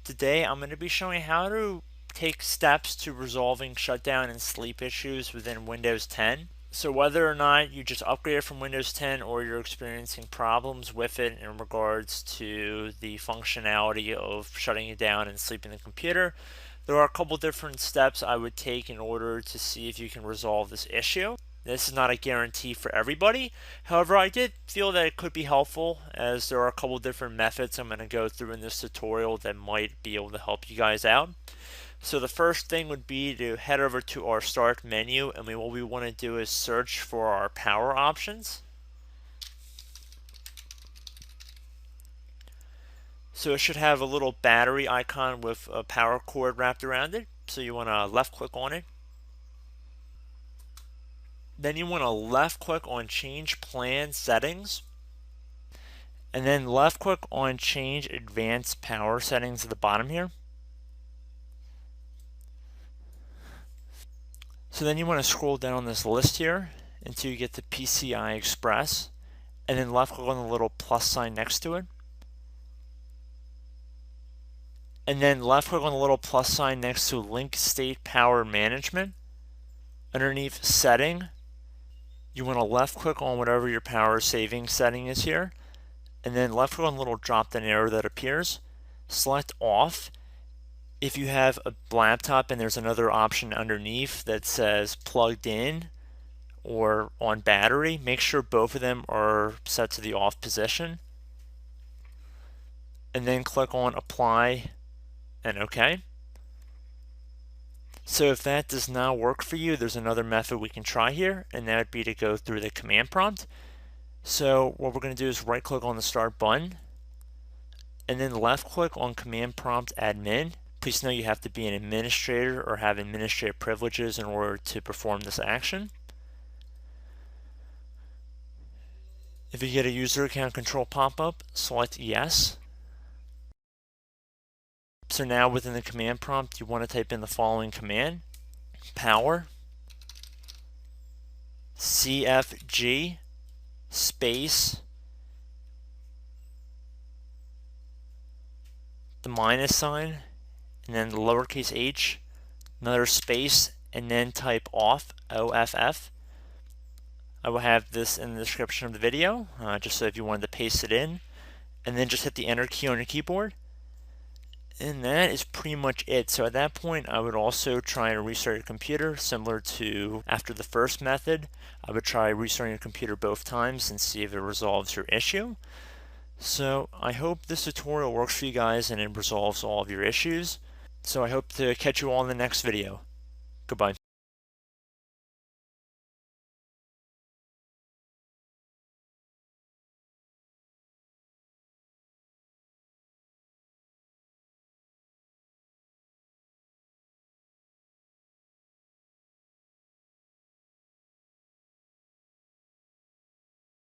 Today I'm going to be showing how to take steps to resolving shutdown and sleep issues within Windows 10. So whether or not you just upgraded from Windows 10 or you're experiencing problems with it in regards to the functionality of shutting it down and sleeping the computer, there are a couple different steps I would take in order to see if you can resolve this issue. This is not a guarantee for everybody. However, I did feel that it could be helpful as there are a couple different methods I'm going to go through in this tutorial that might be able to help you guys out. So the first thing would be to head over to our start menu, and what we want to do is search for our power options. So it should have a little battery icon with a power cord wrapped around it. So you want to left click on it. Then you want to left click on change plan settings, and then left click on change advanced power settings at the bottom here. So then you want to scroll down this list here until you get to PCI Express, and then left click on the little plus sign next to it. And then left click on the little plus sign next to Link State Power Management. Underneath Setting, you want to left click on whatever your power saving setting is here, and then left click on the little drop down arrow that appears. Select Off. If you have a laptop and there's another option underneath that says plugged in or on battery, make sure both of them are set to the off position. And then click on Apply and OK. So if that does not work for you, there's another method we can try here, and that would be to go through the command prompt. So what we're going to do is right click on the start button, and then left click on command prompt admin. Please know you have to be an administrator or have administrative privileges in order to perform this action. If you get a user account control pop-up, select yes. So now within the command prompt, you want to type in the following command: power CFG space the minus sign and then the lowercase h, another space, and then type off, OFF. I will have this in the description of the video, just so if you wanted to paste it in, and then just hit the enter key on your keyboard. And that is pretty much it. So at that point, I would also try to restart your computer, similar to after the first method. I would try restarting your computer both times and see if it resolves your issue. So I hope this tutorial works for you guys and it resolves all of your issues. So I hope to catch you all in the next video. Goodbye.